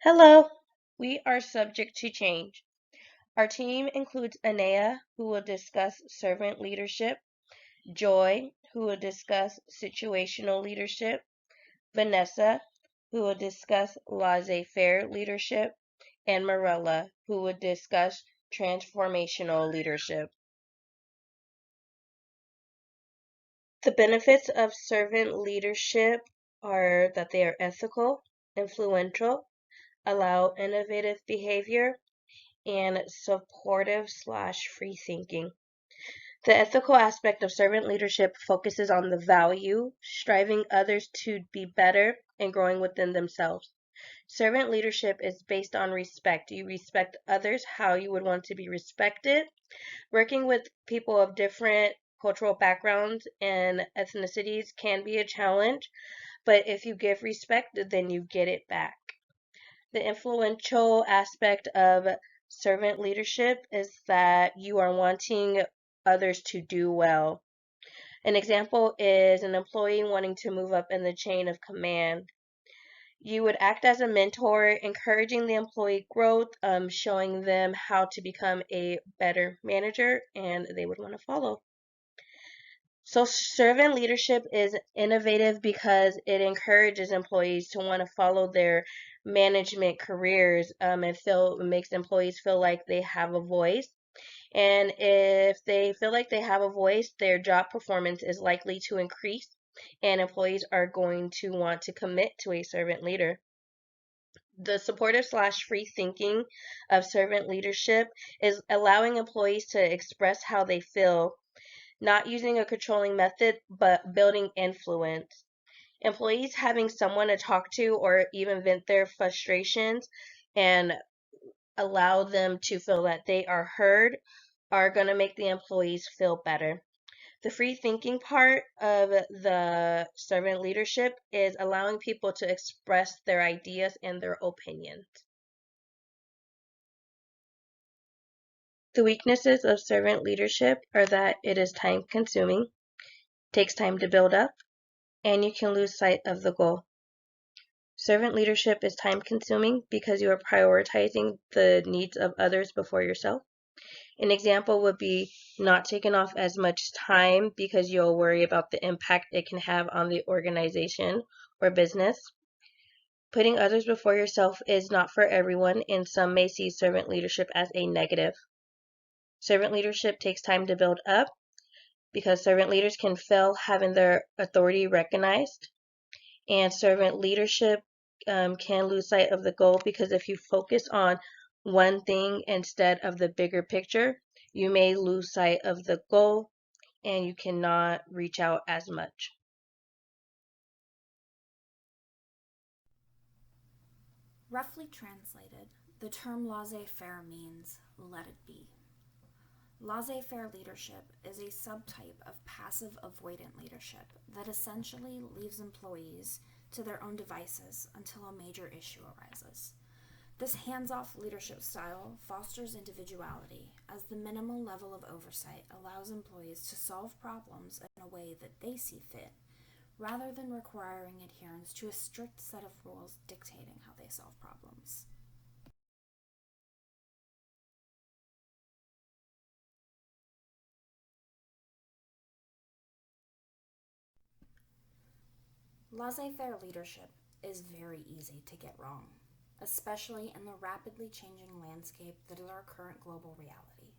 Hello, we are subject to change. Our team includes Anea, who will discuss servant leadership, Joy, who will discuss situational leadership, Vanessa, who will discuss laissez-faire leadership, and Marella, who will discuss transformational leadership. The benefits of servant leadership are that they are ethical, influential, allow innovative behavior, and supportive/free thinking. The ethical aspect of servant leadership focuses on the value, striving others to be better, and growing within themselves. Servant leadership is based on respect. You respect others how you would want to be respected. Working with people of different cultural backgrounds and ethnicities can be a challenge, but if you give respect, then you get it back. The influential aspect of servant leadership is that you are wanting others to do well. An example is an employee wanting to move up in the chain of command. You would act as a mentor, encouraging the employee growth, showing them how to become a better manager, and they would want to follow. So servant leadership is innovative because it encourages employees to want to follow their management careers. It makes employees feel like they have a voice. And if they feel like they have a voice, their job performance is likely to increase, and employees are going to want to commit to a servant leader. The supportive/free thinking of servant leadership is allowing employees to express how they feel, not using a controlling method, but building influence. Employees having someone to talk to or even vent their frustrations and allow them to feel that they are heard are going to make the employees feel better. The free thinking part of the servant leadership is allowing people to express their ideas and their opinions. The weaknesses of servant leadership are that it is time consuming, takes time to build up, and you can lose sight of the goal. Servant leadership is time consuming because you are prioritizing the needs of others before yourself. An example would be not taking off as much time because you'll worry about the impact it can have on the organization or business. Putting others before yourself is not for everyone, and some may see servant leadership as a negative. Servant leadership takes time to build up because servant leaders can fail having their authority recognized, and servant leadership can lose sight of the goal because if you focus on one thing instead of the bigger picture, you may lose sight of the goal and you cannot reach out as much. Roughly translated, the term laissez faire means let it be. Laissez faire leadership is a subtype of passive avoidant leadership that essentially leaves employees to their own devices until a major issue arises. This hands off leadership style fosters individuality, as the minimal level of oversight allows employees to solve problems in a way that they see fit, rather than requiring adherence to a strict set of rules dictating how they solve problems. Laissez faire leadership is very easy to get wrong, especially in the rapidly changing landscape that is our current global reality.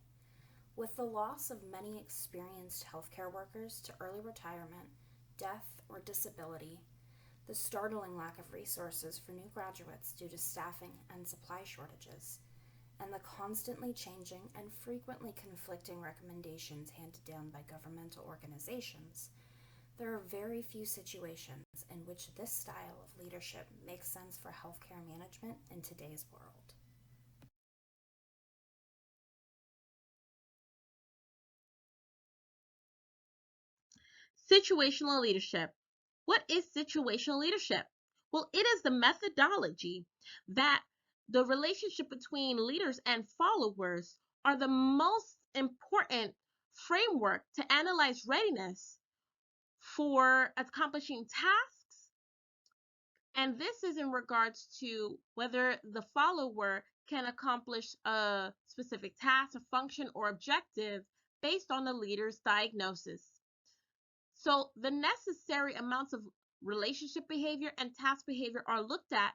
With the loss of many experienced healthcare workers to early retirement, death, or disability, the startling lack of resources for new graduates due to staffing and supply shortages, and the constantly changing and frequently conflicting recommendations handed down by governmental organizations, there are very few situations in which this style of leadership makes sense for healthcare management in today's world. Situational leadership. What is situational leadership? Well, it is the methodology that the relationship between leaders and followers are the most important framework to analyze readiness for accomplishing tasks And this is in regards to whether the follower can accomplish a specific task, a function, or objective based on the leader's diagnosis. So the necessary amounts of relationship behavior and task behavior are looked at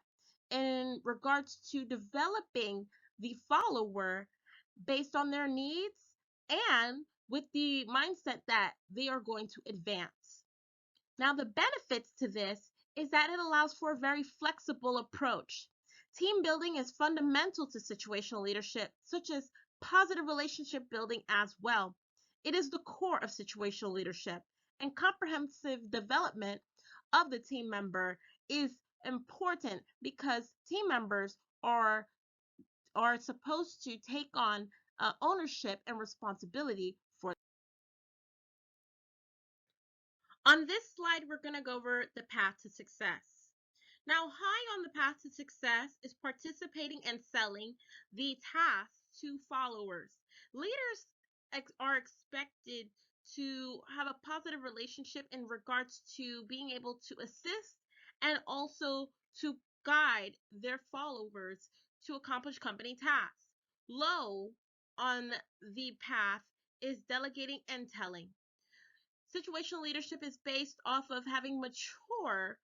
in regards to developing the follower based on their needs and with the mindset that they are going to advance. Now, the benefits to this is that it allows for a very flexible approach. Team building is fundamental to situational leadership, such as positive relationship building as well. It is the core of situational leadership, and comprehensive development of the team member is important because team members are supposed to take on ownership and responsibility for. On this slide, we're going to go over the path to success. Now, high on the path to success is participating and selling the task to followers. Leaders are expected to have a positive relationship in regards to being able to assist and also to guide their followers to accomplish company tasks. Low on the path is delegating and telling. Situational leadership is based off of having mature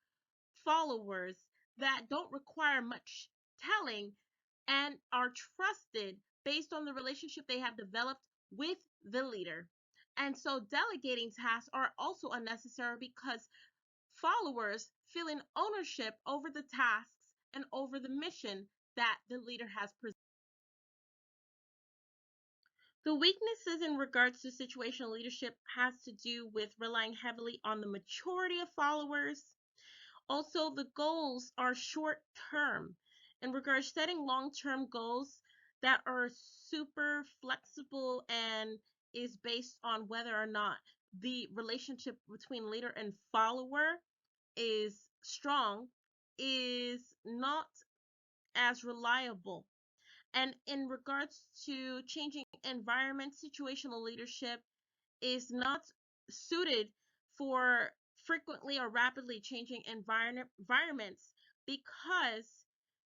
followers that don't require much telling and are trusted based on the relationship they have developed with the leader. And so delegating tasks are also unnecessary because followers feel an ownership over the tasks and over the mission that the leader has presented. The weaknesses in regards to situational leadership has to do with relying heavily on the maturity of followers. Also, the goals are short term. In regards to setting long-term goals that are super flexible and is based on whether or not the relationship between leader and follower is strong is not as reliable. And in regards to changing environment, situational leadership is not suited for frequently or rapidly changing environments because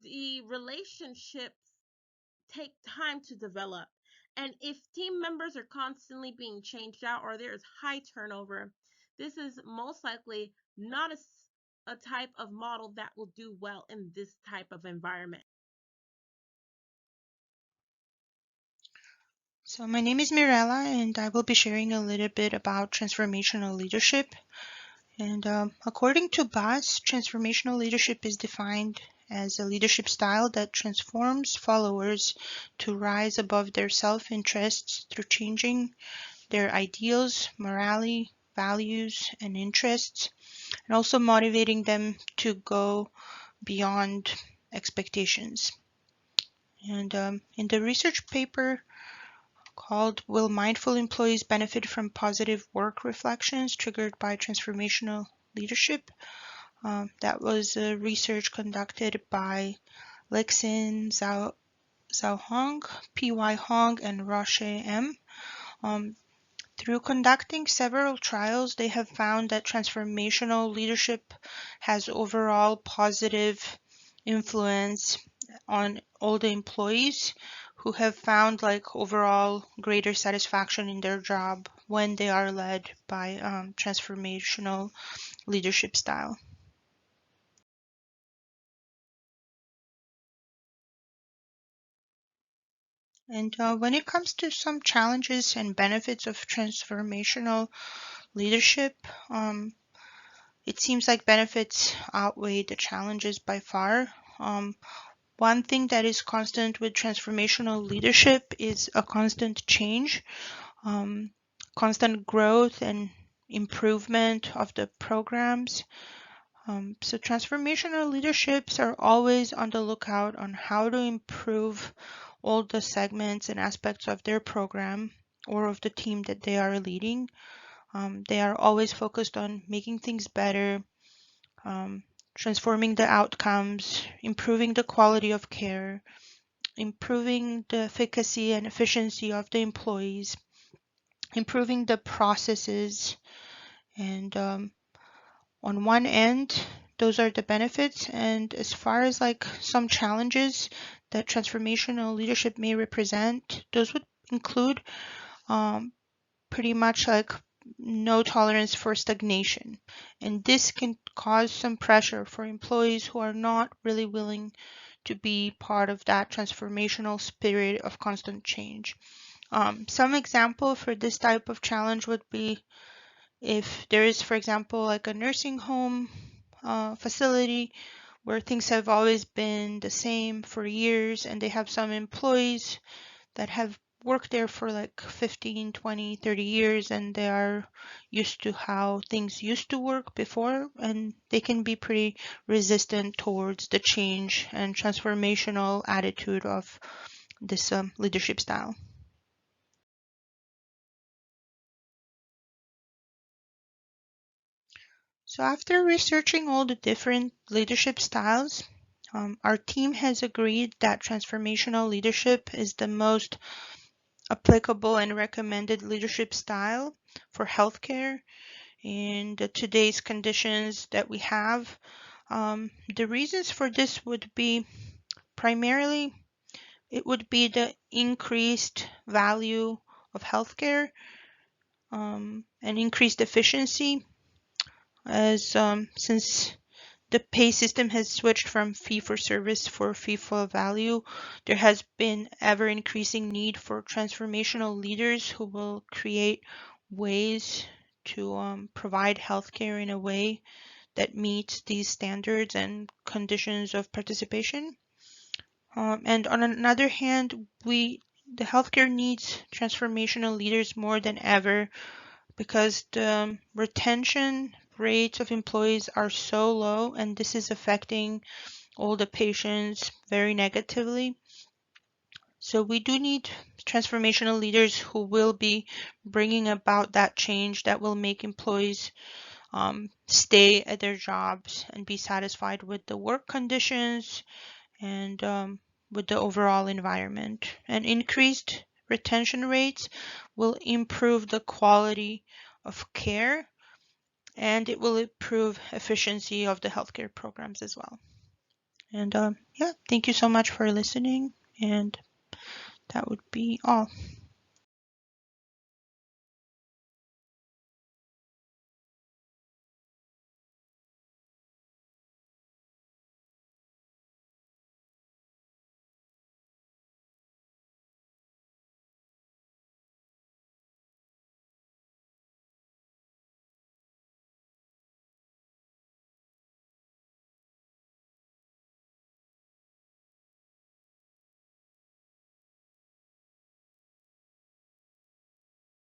the relationships take time to develop. And if team members are constantly being changed out or there is high turnover, this is most likely not a type of model that will do well in this type of environment. So my name is Mirella, and I will be sharing a little bit about transformational leadership. And according to Bass, transformational leadership is defined as a leadership style that transforms followers to rise above their self-interests through changing their ideals, morality, values, and interests, and also motivating them to go beyond expectations. And in the research paper called Will Mindful Employees Benefit from Positive Work Reflections Triggered by Transformational Leadership? That was research conducted by Lexin Zhao Hong, P.Y. Hong, and Roche M. Through conducting several trials, they have found that transformational leadership has overall positive influence on all the employees who have found like overall greater satisfaction in their job when they are led by transformational leadership style. And when it comes to some challenges and benefits of transformational leadership, it seems like benefits outweigh the challenges by far. One thing that is constant with transformational leadership is a constant change, constant growth and improvement of the programs. So transformational leaderships are always on the lookout on how to improve all the segments and aspects of their program or of the team that they are leading. They are always focused on making things better, transforming the outcomes, improving the quality of care, improving the efficacy and efficiency of the employees, improving the processes, and on one end, those are the benefits. And as far as like some challenges that transformational leadership may represent, those would include pretty much like no tolerance for stagnation. And this can cause some pressure for employees who are not really willing to be part of that transformational spirit of constant change. Some example for this type of challenge would be if there is, for example, like a nursing home facility where things have always been the same for years, and they have some employees that have worked there for like 15, 20, 30 years, and they are used to how things used to work before, and they can be pretty resistant towards the change and transformational attitude of this leadership style. So after researching all the different leadership styles, our team has agreed that transformational leadership is the most applicable and recommended leadership style for healthcare in today's conditions that we have. The reasons for this would be primarily it would be the increased value of healthcare and increased efficiency, as since the pay system has switched from fee for service for fee for value, there has been ever increasing need for transformational leaders who will create ways to provide healthcare in a way that meets these standards and conditions of participation. And on another hand, the healthcare needs transformational leaders more than ever because the retention rates of employees are so low, and this is affecting all the patients very negatively. So we do need transformational leaders who will be bringing about that change that will make employees stay at their jobs and be satisfied with the work conditions and with the overall environment. And increased retention rates will improve the quality of care, and it will improve efficiency of the healthcare programs as well. And yeah, thank you so much for listening, and that would be all.